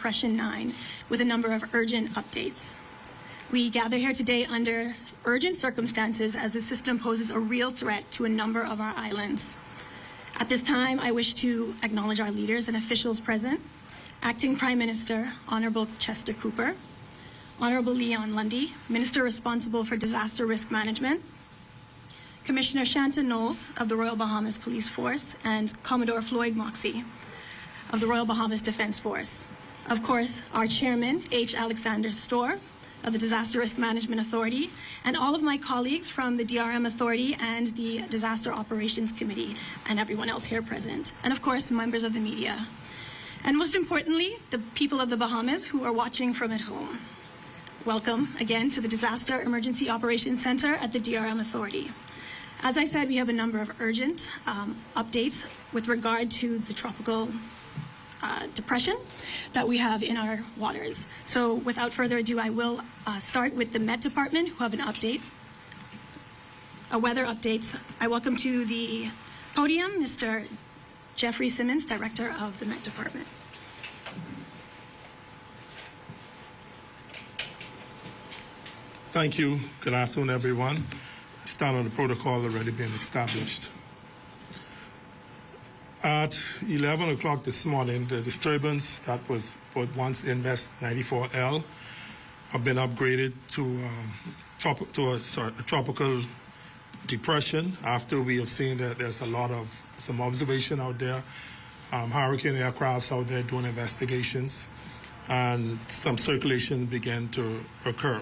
Depression 9 with a number of urgent updates. We gather here today under urgent circumstances as the system poses a real threat to a number of our islands. At this time, I wish to acknowledge our leaders and officials present: Acting Prime Minister, Honorable Chester Cooper, Honorable Leon Lundy, Minister responsible for disaster risk management, Commissioner Shanta Knowles of the Royal Bahamas Police Force, and Commodore Floyd Moxey of the Royal Bahamas Defense Force. Of course, our Chairman, H. Alexander Storr of the Disaster Risk Management Authority, and all of my colleagues from the DRM Authority and the Disaster Operations Committee, and everyone else here present, and of course, members of the media. And most importantly, the people of the Bahamas who are watching from at home. Welcome again to the Disaster Emergency Operations Center at the DRM Authority. As I said, we have a number of urgent updates with regard to the tropical depression that we have in our waters. So without further ado, I will start with the Met Department, who have an update, a weather update. I welcome to the podium Mr. Jeffrey Simmons, Director of the Met Department. Thank you. Good afternoon, everyone. Start on the protocol already being established. At 11 o'clock this morning, the disturbance that was once Invest 94L have been upgraded to a tropical depression after we have seen that there's some observation out there, hurricane aircrafts out there doing investigations, and some circulation began to occur.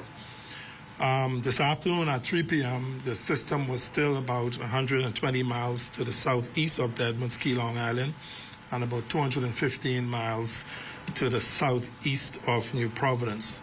This afternoon at 3 p.m., the system was still about 120 miles to the southeast of the Edmonds Key, Long Island, and about 215 miles to the southeast of New Providence.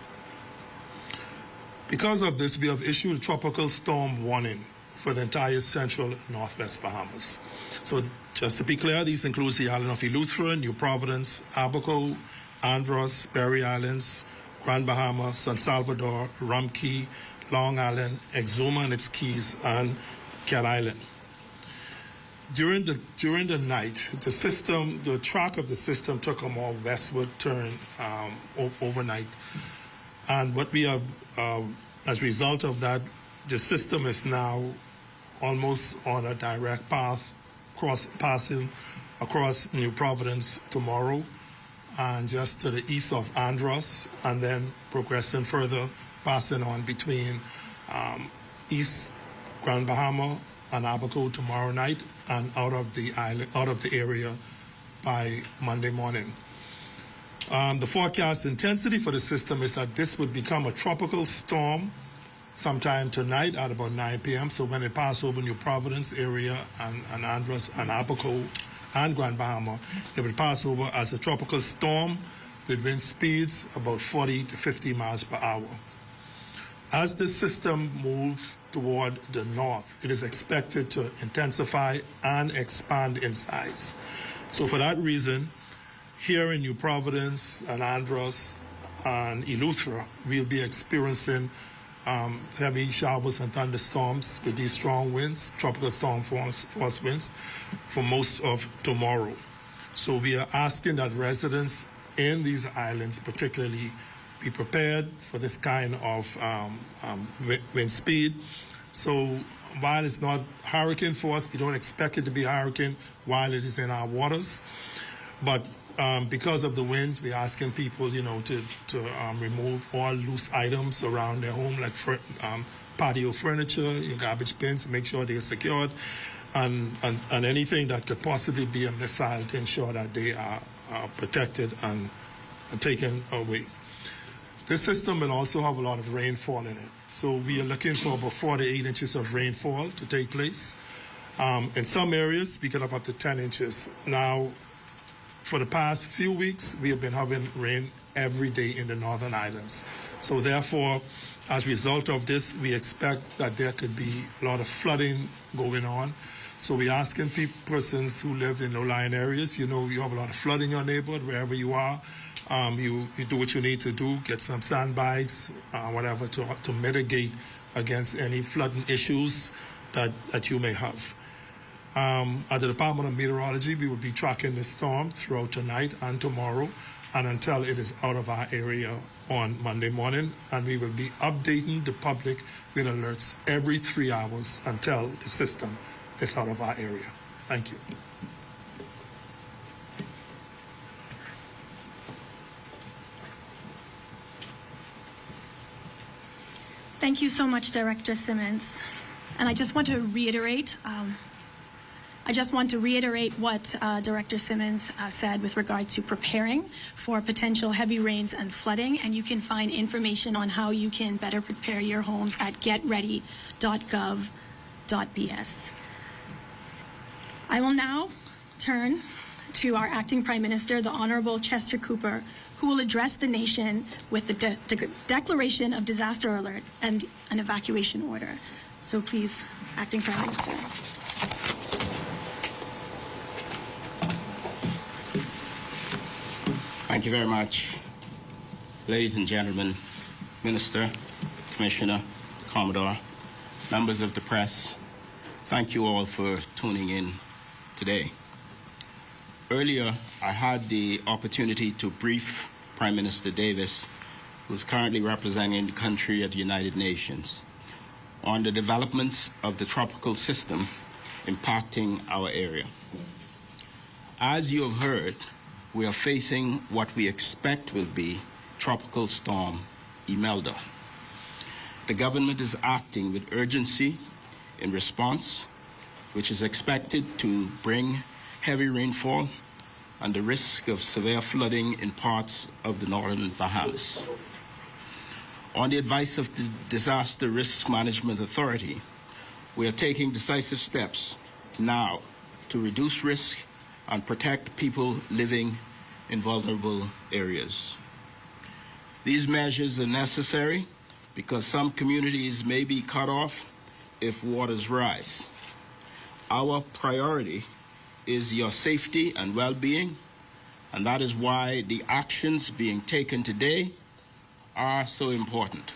Because of this, we have issued a tropical storm warning for the entire central and northwest Bahamas. So just to be clear, these include the island of Eleuthera, New Providence, Abaco, Andros, Berry Islands, Grand Bahama, San Salvador, Rum Key, Long Island, Exuma and its keys, and Cat Island. During the night, the track of the system took a more westward turn overnight, and what we have, as a result of that, the system is now almost on a direct path, passing across New Providence tomorrow, and just to the east of Andros, and then progressing further, passing on between East Grand Bahama and Abaco tomorrow night, and out of the area by Monday morning. The forecast intensity for the system is that this would become a tropical storm sometime tonight at about 9 p.m. So when it passes over New Providence area and Andros and Abaco and Grand Bahama, it will pass over as a tropical storm with wind speeds about 40 to 50 miles per hour. As the system moves toward the north, it is expected to intensify and expand in size. So for that reason, here in New Providence and Andros and Eleuthera, we'll be experiencing heavy showers and thunderstorms with these strong winds, tropical storm force winds, for most of tomorrow. So we are asking that residents in these islands particularly be prepared for this kind of wind speed. So while it's not hurricane force, we don't expect it to be a hurricane while it is in our waters. But because of the winds, we're asking people, to remove all loose items around their home, like patio furniture, your garbage bins, make sure they're secured, and anything that could possibly be a missile to ensure that they are protected and taken away. This system will also have a lot of rainfall in it. So we are looking for about 4 to 8 inches of rainfall to take place. In some areas, we could have up to 10 inches. Now, for the past few weeks, we have been having rain every day in the northern islands. So therefore, as a result of this, we expect that there could be a lot of flooding going on. So we're asking persons who live in low-lying areas, you have a lot of flooding in your neighborhood, wherever you are. You do what you need to do, get some sandbags, whatever, to mitigate against any flooding issues that you may have. At the Department of Meteorology, we will be tracking the storm throughout tonight and tomorrow, and until it is out of our area on Monday morning. And we will be updating the public with alerts every 3 hours until the system is out of our area. Thank you. Thank you so much, Director Simmons. And I just want to reiterate what Director Simmons said with regards to preparing for potential heavy rains and flooding. And you can find information on how you can better prepare your homes at getready.gov.bs. I will now turn to our Acting Prime Minister, the Honorable Chester Cooper, who will address the nation with the declaration of disaster alert and an evacuation order. So please, Acting Prime Minister. Thank you very much. Ladies and gentlemen, Minister, Commissioner, Commodore, members of the press, thank you all for tuning in today. Earlier, I had the opportunity to brief Prime Minister Davis, who is currently representing the country at the United Nations, on the developments of the tropical system impacting our area. As you have heard, we are facing what we expect will be Tropical Storm Imelda. The government is acting with urgency in response, which is expected to bring heavy rainfall and the risk of severe flooding in parts of the northern Bahamas. On the advice of the Disaster Risk Management Authority, we are taking decisive steps now to reduce risk and protect people living in vulnerable areas. These measures are necessary because some communities may be cut off if waters rise. Our priority is your safety and well-being, and that is why the actions being taken today are so important.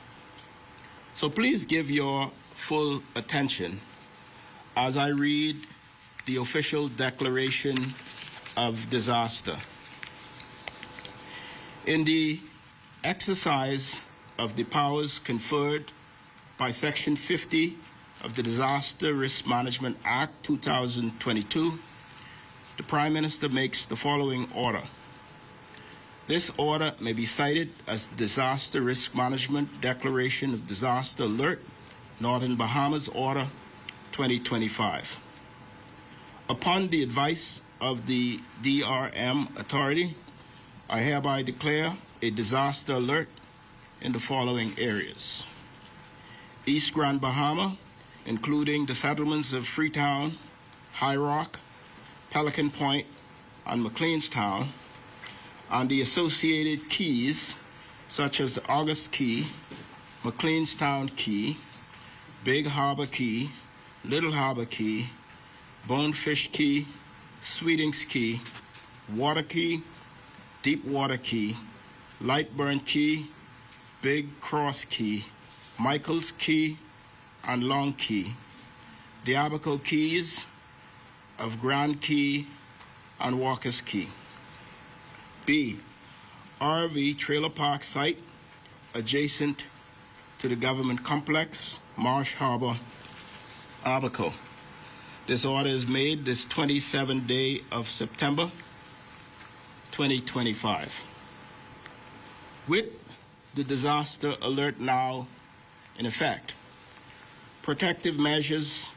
So please give your full attention as I read the official declaration of disaster. In the exercise of the powers conferred by Section 50 of the Disaster Risk Management Act 2022, the Prime Minister makes the following order. This order may be cited as the Disaster Risk Management Declaration of Disaster Alert, Northern Bahamas Order 2025. Upon the advice of the DRM Authority, I hereby declare a disaster alert in the following areas. East Grand Bahama, including the settlements of Freetown, High Rock, Pelican Point, and McLeanstown, and the associated keys such as August Key, McLeanstown Key, Big Harbor Key, Little Harbor Key, Bonefish Key, Sweetings Key, Water Key, Deepwater Key, Lightburn Key, Big Cross Key, Michaels Key, and Long Key, the Abaco Keys of Grand Key and Walker's Key. B, RV trailer park site adjacent to the government complex, Marsh Harbor, Abaco. This order is made this 27th day of September, 2025. With the disaster alert now in effect, protective measures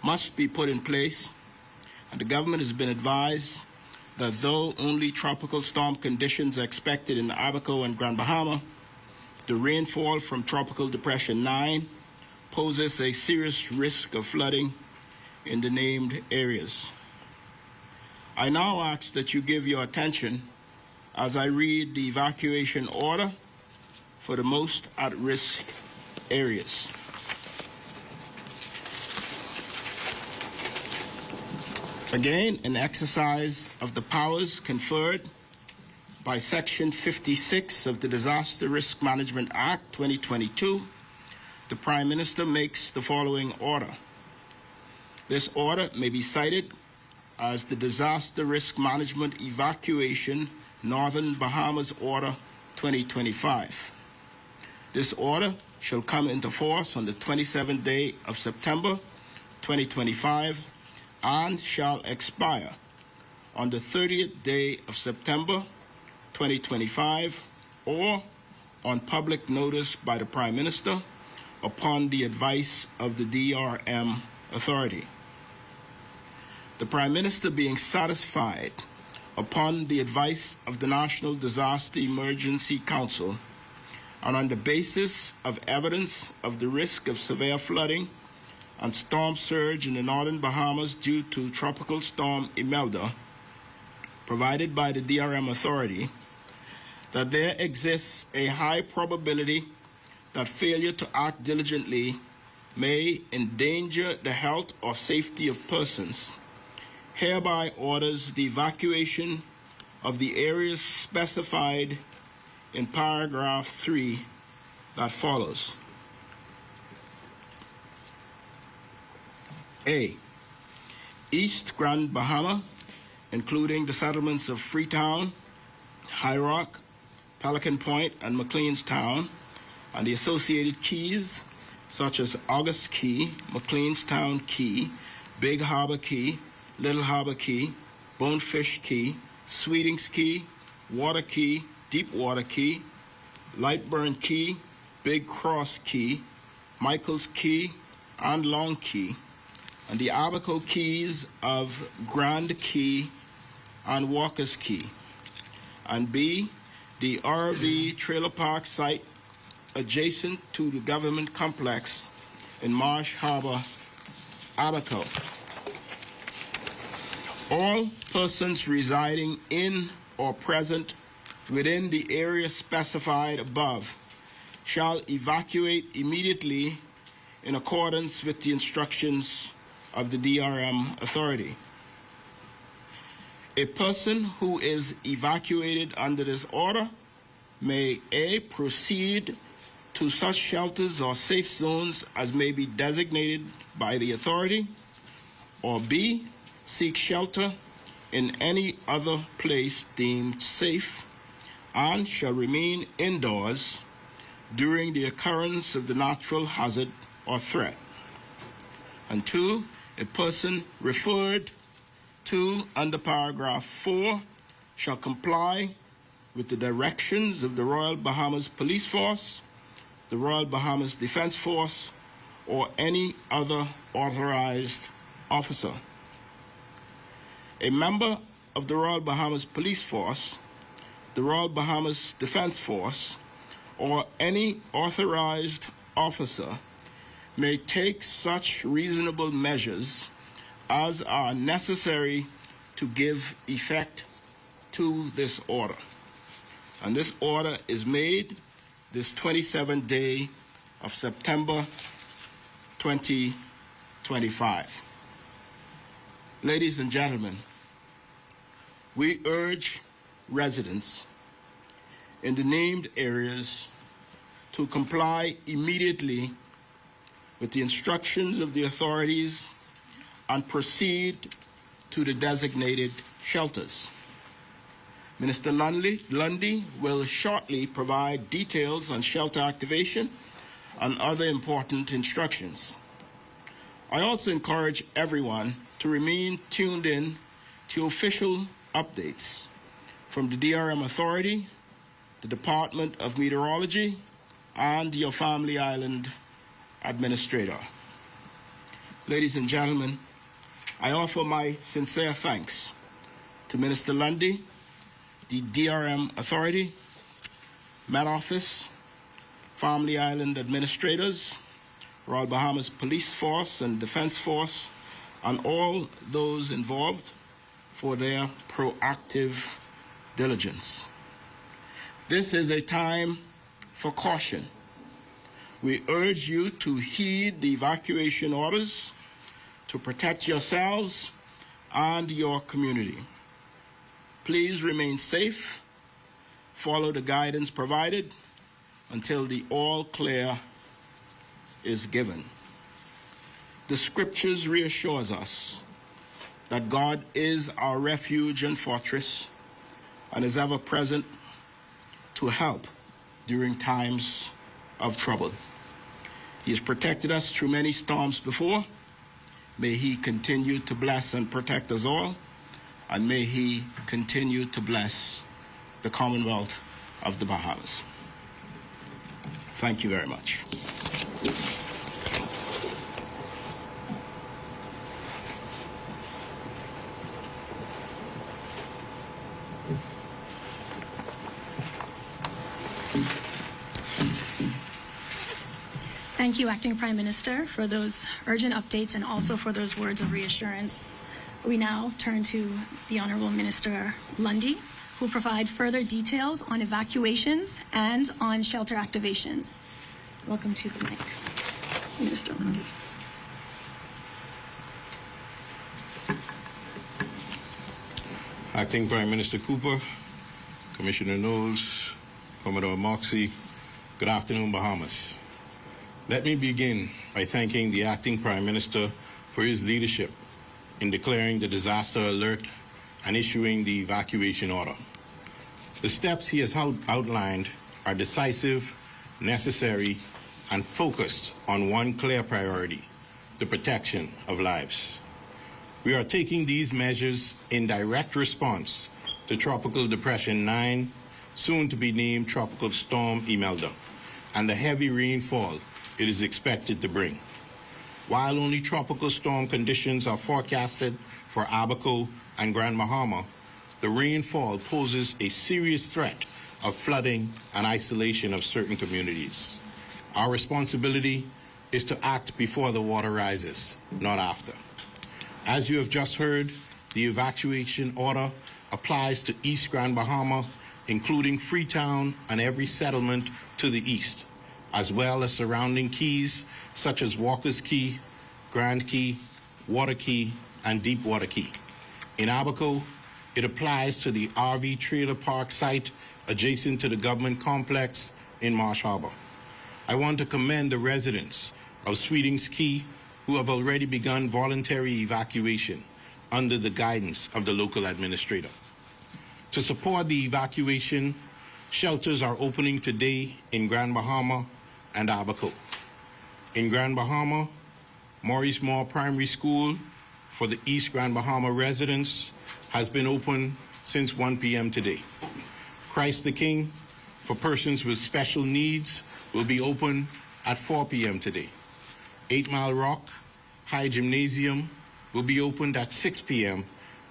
must be put in place, and the government has been advised that though only tropical storm conditions are expected in Abaco and Grand Bahama, the rainfall from Tropical Depression 9 poses a serious risk of flooding in the named areas. I now ask that you give your attention as I read the evacuation order for the most at-risk areas. Again, an exercise of the powers conferred by Section 56 of the Disaster Risk Management Act 2022, the Prime Minister makes the following order. This order may be cited as the Disaster Risk Management Evacuation Northern Bahamas Order 2025. This order shall come into force on the 27th day of September 2025 and shall expire on the 30th day of September 2025 or on public notice by the Prime Minister upon the advice of the DRM Authority. The Prime Minister being satisfied upon the advice of the National Disaster Emergency Council and on the basis of evidence of the risk of severe flooding and storm surge in the northern Bahamas due to Tropical Storm Imelda, provided by the DRM Authority, that there exists a high probability that failure to act diligently may endanger the health or safety of persons, hereby orders the evacuation of the areas specified in paragraph 3 that follows. A. East Grand Bahama, including the settlements of Freetown, High Rock, Pelican Point, and McLean's Town, and the associated keys such as August Key, McLean's Town Key, Big Harbor Key, Little Harbor Key, Bonefish Key, Sweetings Key, Water Key, Deepwater Key, Lightburn Key, Big Cross Key, Michael's Key, and Long Key, and the Abaco Keys of Grand Key and Walker's Key. And B, the RV trailer park site adjacent to the government complex in Marsh Harbor, Abaco. All persons residing in or present within the area specified above shall evacuate immediately in accordance with the instructions of the DRM Authority. A person who is evacuated under this order may A, proceed to such shelters or safe zones as may be designated by the authority, or B, seek shelter in any other place deemed safe and shall remain indoors during the occurrence of the natural hazard or threat. And 2, a person referred to under paragraph 4 shall comply with the directions of the Royal Bahamas Police Force, the Royal Bahamas Defense Force, or any other authorized officer. A member of the Royal Bahamas Police Force, the Royal Bahamas Defense Force, or any authorized officer may take such reasonable measures as are necessary to give effect to this order. And this order is made this 27th day of September 2025. Ladies and gentlemen, we urge residents in the named areas to comply immediately with the instructions of the authorities and proceed to the designated shelters. Minister Lundy will shortly provide details on shelter activation and other important instructions. I also encourage everyone to remain tuned in to official updates from the DRM Authority, the Department of Meteorology, and your Family Island Administrator. Ladies and gentlemen, I offer my sincere thanks to Minister Lundy, the DRM Authority, Met Office, Family Island Administrators, Royal Bahamas Police Force and Defense Force, and all those involved for their proactive diligence. This is a time for caution. We urge you to heed the evacuation orders to protect yourselves and your community. Please remain safe, follow the guidance provided until the all clear is given. The scriptures reassures us that God is our refuge and fortress, and is ever present to help during times of trouble. He has protected us through many storms before. May he continue to bless and protect us all, and may he continue to bless the Commonwealth of the Bahamas. Thank you very much. Thank you, Acting Prime Minister, for those urgent updates and also for those words of reassurance. We now turn to the Honourable Minister Lundy, who will provide further details on evacuations and on shelter activations. Welcome to the mic, Minister Lundy. Acting Prime Minister Cooper, Commissioner Knowles, Commodore Moxie, good afternoon, Bahamas. Let me begin by thanking the Acting Prime Minister for his leadership in declaring the disaster alert and issuing the evacuation order. The steps he has outlined are decisive, necessary, and focused on one clear priority: the protection of lives. We are taking these measures in direct response to Tropical Depression 9, soon to be named Tropical Storm Imelda, and the heavy rainfall it is expected to bring. While only tropical storm conditions are forecasted for Abaco and Grand Bahama, the rainfall poses a serious threat of flooding and isolation of certain communities. Our responsibility is to act before the water rises, not after. As you have just heard, the evacuation order applies to East Grand Bahama, including Freetown and every settlement to the east, as well as surrounding keys such as Walker's Key, Grand Key, Water Key, and Deepwater Key. In Abaco, it applies to the RV trailer park site adjacent to the government complex in Marsh Harbor. I want to commend the residents of Sweetings Key who have already begun voluntary evacuation under the guidance of the local administrator. To support the evacuation, shelters are opening today in Grand Bahama and Abaco. In Grand Bahama, Maurice Moore Primary School for the East Grand Bahama residents has been open since 1 p.m. today. Christ the King for persons with special needs will be open at 4 p.m. today. 8 Mile Rock High Gymnasium will be opened at 6 p.m.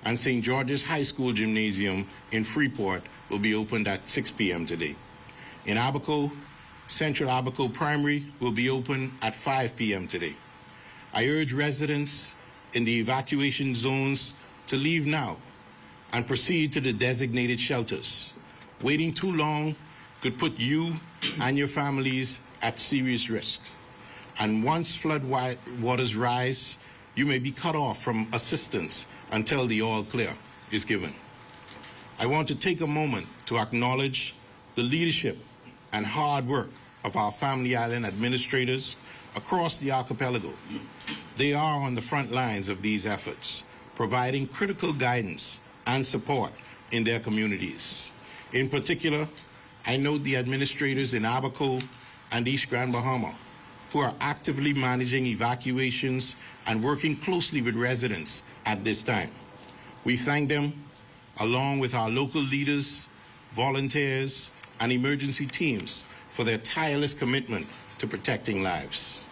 and St. George's High School Gymnasium in Freeport will be opened at 6 p.m. today. In Abaco, Central Abaco Primary will be open at 5 p.m. today. I urge residents in the evacuation zones to leave now and proceed to the designated shelters. Waiting too long could put you and your families at serious risk. And once flood waters rise, you may be cut off from assistance until the all clear is given. I want to take a moment to acknowledge the leadership and hard work of our Family Island administrators across the archipelago. They are on the front lines of these efforts, providing critical guidance and support in their communities. In particular, I note the administrators in Abaco and East Grand Bahama who are actively managing evacuations and working closely with residents at this time. We thank them, along with our local leaders, volunteers, and emergency teams for their tireless commitment to protecting lives.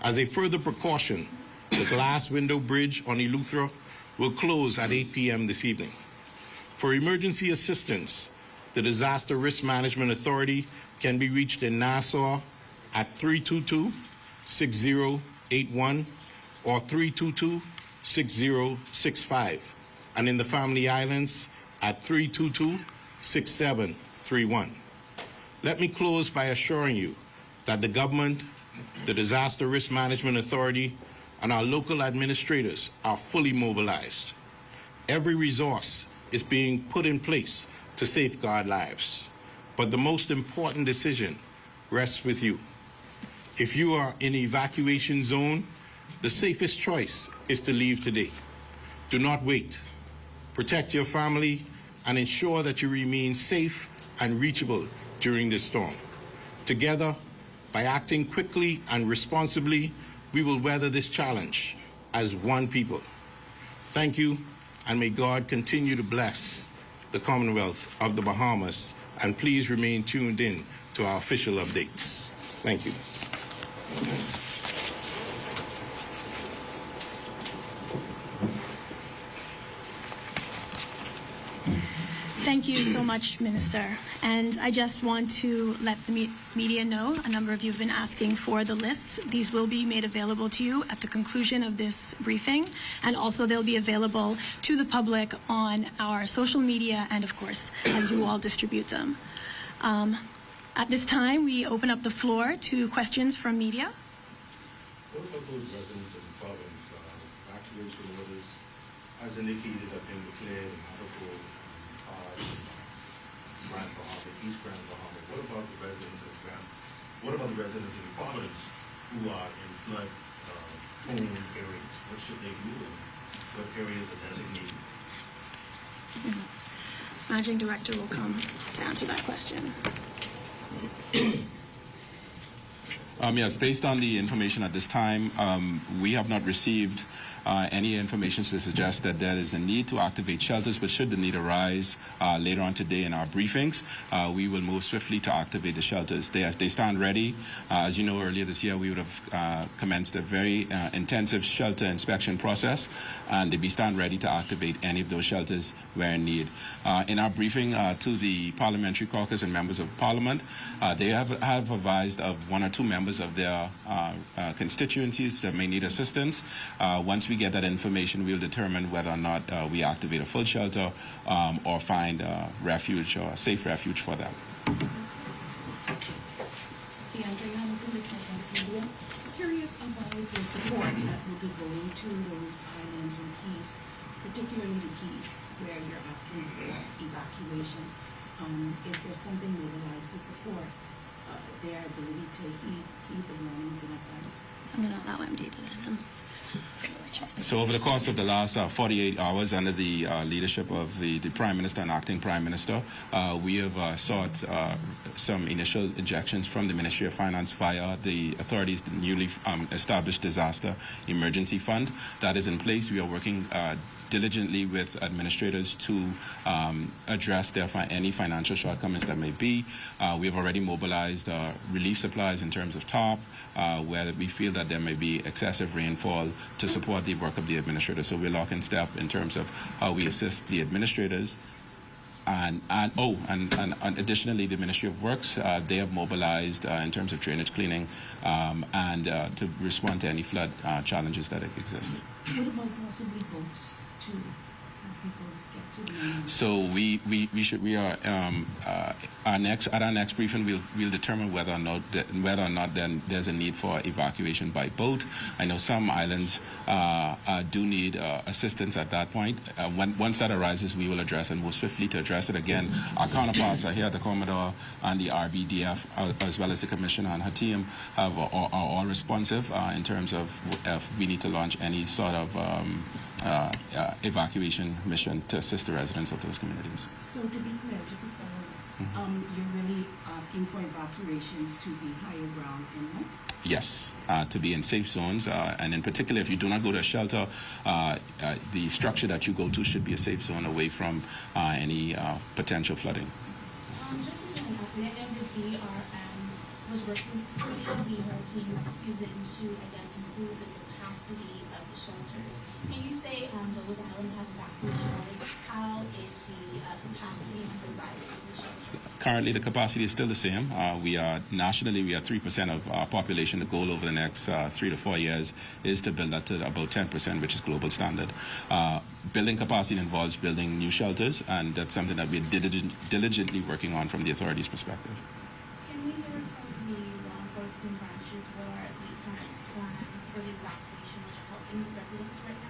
As a further precaution, the glass window bridge on Eleuthera will close at 8 p.m. this evening. For emergency assistance, the Disaster Risk Management Authority can be reached in Nassau at 322-6081 or 322-6065, and in the Family Islands at 322-6731. Let me close by assuring you that the government, the Disaster Risk Management Authority, and our local administrators are fully mobilized. Every resource is being put in place to safeguard lives. But the most important decision rests with you. If you are in an evacuation zone, the safest choice is to leave today. Do not wait. Protect your family and ensure that you remain safe and reachable during this storm. Together, by acting quickly and responsibly, we will weather this challenge as one people. Thank you, and may God continue to bless the Commonwealth of the Bahamas, and please remain tuned in to our official updates. Thank you. Thank you so much, Minister. And I just want to let the media know, a number of you have been asking for the lists. These will be made available to you at the conclusion of this briefing, and also they'll be available to the public on our social media and, of course, as you all distribute them. At this time, we open up the floor to questions from media. What about those residents of the province, evacuation orders, as indicated have been declared in Article Grand Bahama, East Grand Bahama? What about the residents of the province who are in flood-prone areas? What should they do? And what areas are designated? Managing Director will come to answer that question. Yes, based on the information at this time, we have not received any information to suggest that there is a need to activate shelters, but should the need arise later on today in our briefings, we will move swiftly to activate the shelters. They stand ready. As you know, earlier this year, we would have commenced a very intensive shelter inspection process, and they stand ready to activate any of those shelters where in need. In our briefing to the Parliamentary Caucus and members of Parliament, they have advised of one or two members of their constituencies that may need assistance. Once we get that information, we'll determine whether or not we activate a full shelter or find refuge or a safe refuge for them. DeAndre Hamilton, the Catholic Media. Curious about the support that will be going to those islands and keys, particularly the keys, where you're asking for evacuations. Is there something mobilized to support their ability to heed the warnings and advice? I'm going to allow MD to let him. So over the course of the last 48 hours, under the leadership of the Prime Minister and Acting Prime Minister, we have sought some initial injections from the Ministry of Finance via the authorities' newly established Disaster Emergency Fund. That is in place. We are working diligently with administrators to address any financial shortcomings that may be. We have already mobilized relief supplies in terms of tarp, where we feel that there may be excessive rainfall to support the work of the administrators. So we're lock in step in terms of how we assist the administrators. And additionally, the Ministry of Works, they have mobilized in terms of drainage cleaning and to respond to any flood challenges that exist. What about possibly boats to have people get to the island? So we are at our next briefing we'll determine whether or not then there's a need for evacuation by boat. I know some islands do need assistance at that point. Once that arises, we will address and move swiftly to address it. Again, our counterparts are here, the Commodore and the RBDF, as well as the Commissioner and her team are all responsive in terms of if we need to launch any sort of evacuation mission to assist the residents of those communities. So to be clear, just to follow up, you're really asking for evacuations to be higher ground inland? Yes, to be in safe zones, and in particular, if you do not go to a shelter, the structure that you go to should be a safe zone away from any potential flooding. Just as an update, I know the DRM was working pretty heavy hurricane season to, I guess, improve the capacity of the shelters. Can you say those islands have evacuation orders? How is the capacity of those islands of the shelters? Currently, the capacity is still the same. Nationally, we are 3% of our population. The goal over the next 3 to 4 years is to build that to about 10%, which is global standard. Building capacity involves building new shelters, and that's something that we're diligently working on from the authorities' perspective. Can we hear from the law enforcement branches where the current plans for the evacuation are helping residents right now?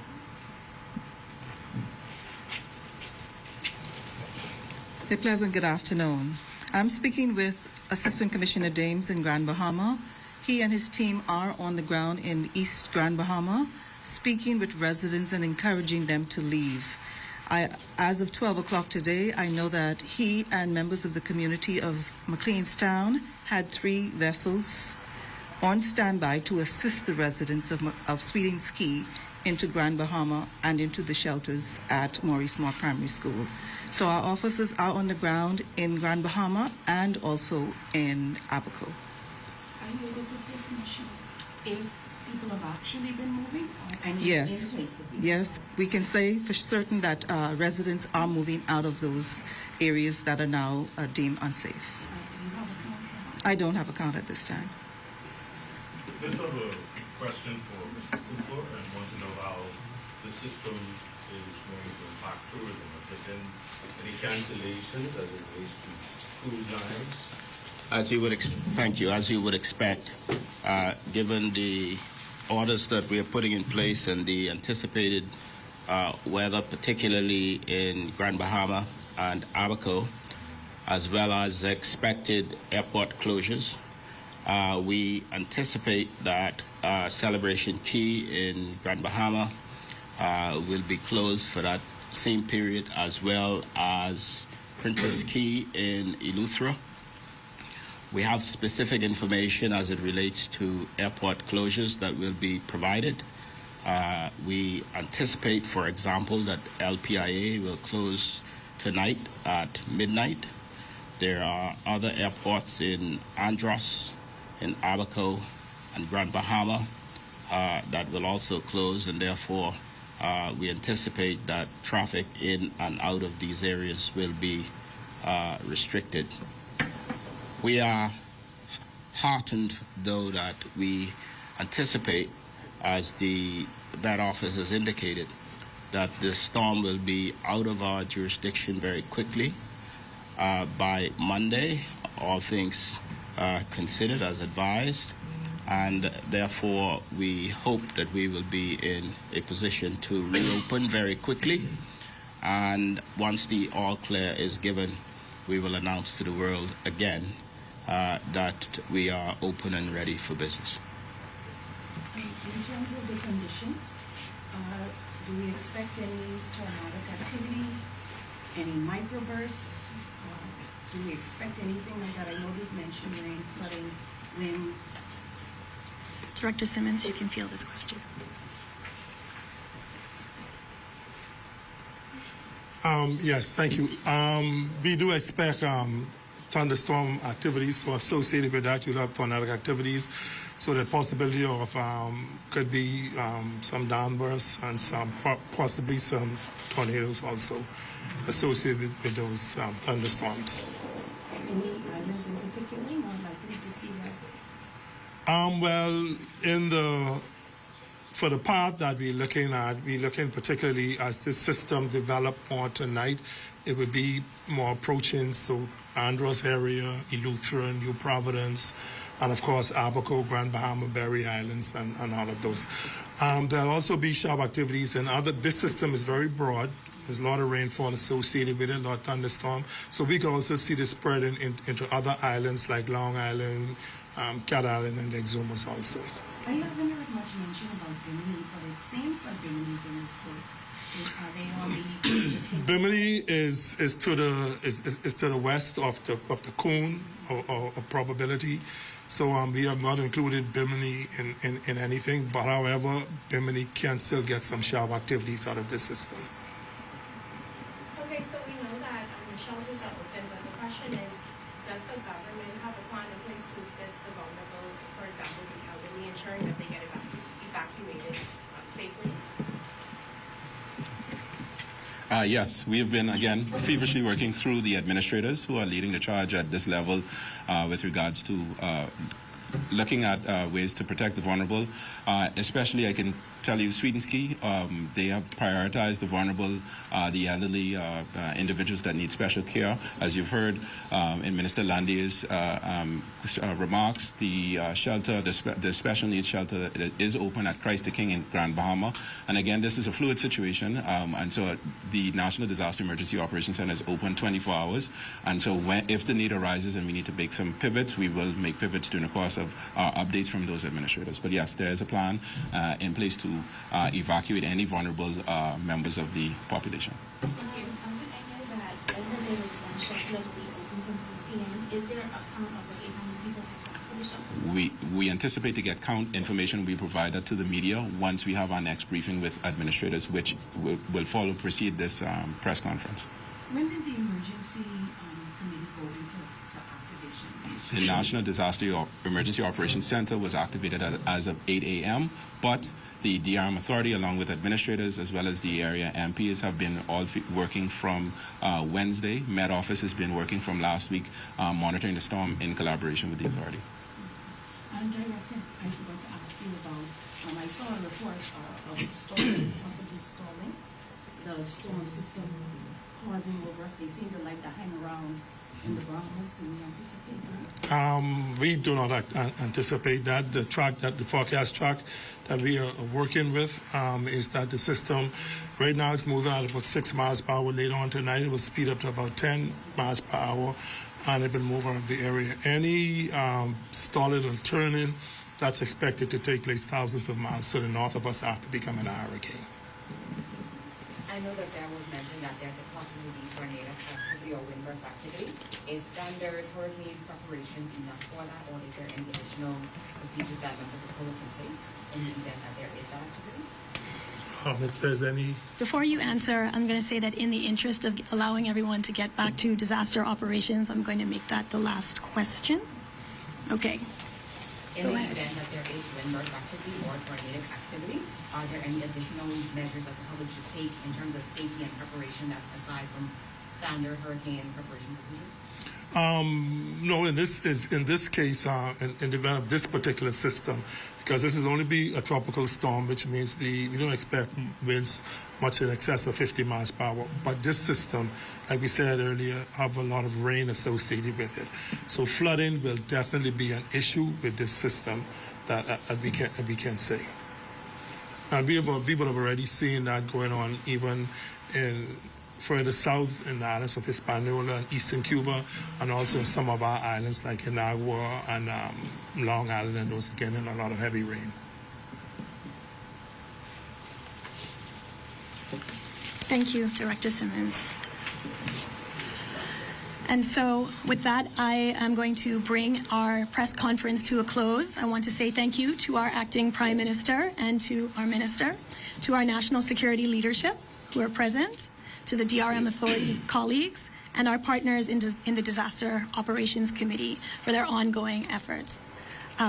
A pleasant good afternoon. I'm speaking with Assistant Commissioner Dames in Grand Bahama. He and his team are on the ground in East Grand Bahama, speaking with residents and encouraging them to leave. As of 12 o'clock today, I know that he and members of the community of McLeanstown had 3 vessels on standby to assist the residents of Sweetings Key into Grand Bahama and into the shelters at Maurice Moore Primary School. So our officers are on the ground in Grand Bahama and also in Abaco. Are you able to say, Commissioner, if people have actually been moving? And Yes. in place with people? Yes, we can say for certain that residents are moving out of those areas that are now deemed unsafe. Do you have a count? I don't have a count at this time. Just have a question for Mr. Cooper and want to know how the system is going to impact tourism. Have there been any cancellations as it relates to cruise lines? Thank you. As you would expect, given the orders that we are putting in place and the anticipated weather, particularly in Grand Bahama and Abaco, as well as expected airport closures, we anticipate that Celebration Key in Grand Bahama will be closed for that same period, as well as Princess Key in Eleuthera. We have specific information as it relates to airport closures that will be provided. We anticipate, for example, that LPIA will close tonight at midnight. There are other airports in Andros, in Abaco, and Grand Bahama that will also close, and therefore we anticipate that traffic in and out of these areas will be restricted. We are heartened, though, that we anticipate, as the Met Office has indicated, that the storm will be out of our jurisdiction very quickly. By Monday, all things considered as advised, and therefore we hope that we will be in a position to reopen very quickly. And once the all clear is given, we will announce to the world again that we are open and ready for business. In terms of the conditions, do we expect any tornadic activity, any microbursts? Do we expect anything like that? I know this mentioned rain, flooding, winds. Director Simmons, you can field this question. Yes, thank you. We do expect thunderstorm activities, so associated with that, you'll have tornadic activities. So the possibility of could be some downbursts and some possibly some tornadoes also associated with those thunderstorms. Any islands in particular more likely to see that? Well, for the part that we're looking particularly as this system develop more tonight, it would be more approaching, so Andros area, Eleuthera, New Providence, and of course Abaco, Grand Bahama, Berry Islands, and all of those. There'll also be shower activities and this system is very broad. There's a lot of rainfall associated with it, a lot of thunderstorm. So we can also see this spreading into other islands like Long Island, Cat Island, and the Exumas also. I haven't heard much mention about Bimini, but it seems like Bimini's in the scope. Are they on the same? Bimini is to the west of the cone or probability. So we have not included Bimini in anything, but however, Bimini can still get some shower activities out of this system. Okay, so we know that the shelters are open, but the question is, does the government have a plan in place to assist the vulnerable, for example, the elderly, ensuring that they get evacuated safely? Yes, we have been, again, feverishly working through the administrators who are leading the charge at this level with regards to looking at ways to protect the vulnerable. Especially, I can tell you, Sweetings Key, they have prioritized the vulnerable, the elderly individuals that need special care. As you've heard in Minister Landier's remarks, the shelter, the special needs shelter is open at Christ the King in Grand Bahama. And again, this is a fluid situation, and so the National Disaster Emergency Operations Center is open 24 hours. And so if the need arises and we need to make some pivots, we will make pivots during the course of our updates from those administrators. But yes, there is a plan in place to to evacuate any vulnerable members of the population. Thank you. I know that every day was one shelter that will be open from 3 p.m. Is there a count of how many people have gone to the shelter? We anticipate to get count information will be provided to the media once we have our next briefing with administrators, which will precede this press conference. When did the emergency committee go into activation? The National Disaster Emergency Operations Center was activated as of 8 a.m., but the DRM Authority, along with administrators as well as the area MPs, have been all working from Wednesday. Met Office has been working from last week, monitoring the storm in collaboration with the authority. And Director, I forgot to ask you about, I saw a report of stalling, possibly stalling, the storm system causing over us. They seem to like to hang around in the Bahamas. Do we anticipate that? We do not anticipate that. The forecast track that we are working with is that the system right now is moving at about 6 miles per hour. Later on tonight, it will speed up to about 10 miles per hour, and it will move around the area. Any stalling and turning that's expected to take place thousands of miles to the north of us after becoming a hurricane. I know that there was mentioned that there could possibly be tornado activity or windburst activity. Is standard hurricane preparations enough for that, or is there any additional procedures that members of the public can take in the event that there is that activity? If there's any... Before you answer, I'm going to say that in the interest of allowing everyone to get back to disaster operations, I'm going to make that the last question. Okay. In the event that there is windburst activity or tornadic activity, are there any additional measures that the public should take in terms of safety and preparation that's aside from standard hurricane preparation procedures? No, in this case, in the event of this particular system, because this is only be a tropical storm, which means we don't expect winds much in excess of 50 miles per hour. But this system, like we said earlier, have a lot of rain associated with it. So flooding will definitely be an issue with this system that we can say. And people have already seen that going on even in further south in the islands of Hispaniola and eastern Cuba, and also in some of our islands like Inagua and Long Island, and those again in a lot of heavy rain. Thank you, Director Simmons. And so with that, I am going to bring our press conference to a close. I want to say thank you to our acting Prime Minister and to our Minister, to our national security leadership who are present, to the DRM Authority colleagues, and our partners in the Disaster Operations Committee for their ongoing efforts.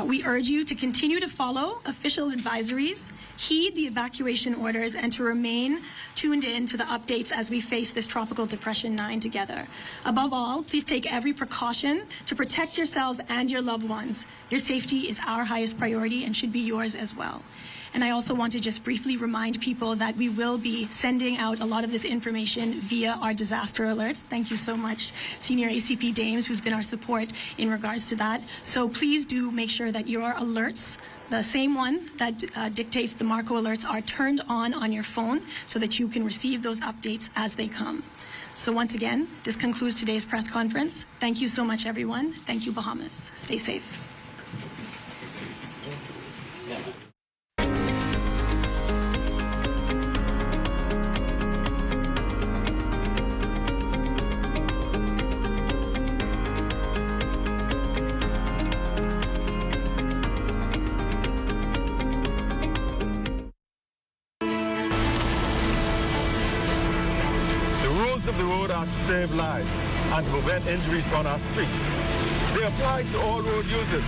We urge you to continue to follow official advisories, heed the evacuation orders, and to remain tuned in to the updates as we face this Tropical Depression 9 together. Above all, please take every precaution to protect yourselves and your loved ones. Your safety is our highest priority and should be yours as well. And I also want to just briefly remind people that we will be sending out a lot of this information via our disaster alerts. Thank you so much, Senior ACP Dames, who's been our support in regards to that. So please do make sure that your alerts, the same one that dictates the Marco alerts, are turned on your phone so that you can receive those updates as they come. So once again, this concludes today's press conference. Thank you so much, everyone. Thank you, Bahamas. Stay safe. Of the Road Act save lives and to prevent injuries on our streets. They apply to all road users,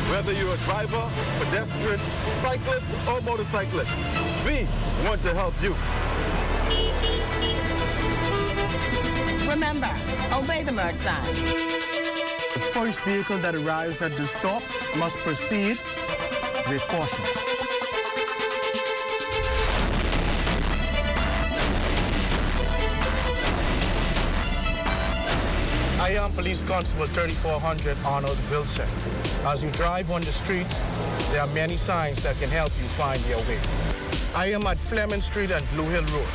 whether you're a driver, pedestrian, cyclist, or motorcyclist. We want to help you. Remember, obey the merge sign. The first vehicle that arrives at the stop must proceed with caution. I am Police Constable 3400 Arnold Wilson. As you drive on the streets, there are many signs that can help you find your way. I am at Fleming Street and Blue Hill Road,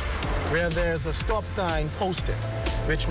where there's a stop sign posted, which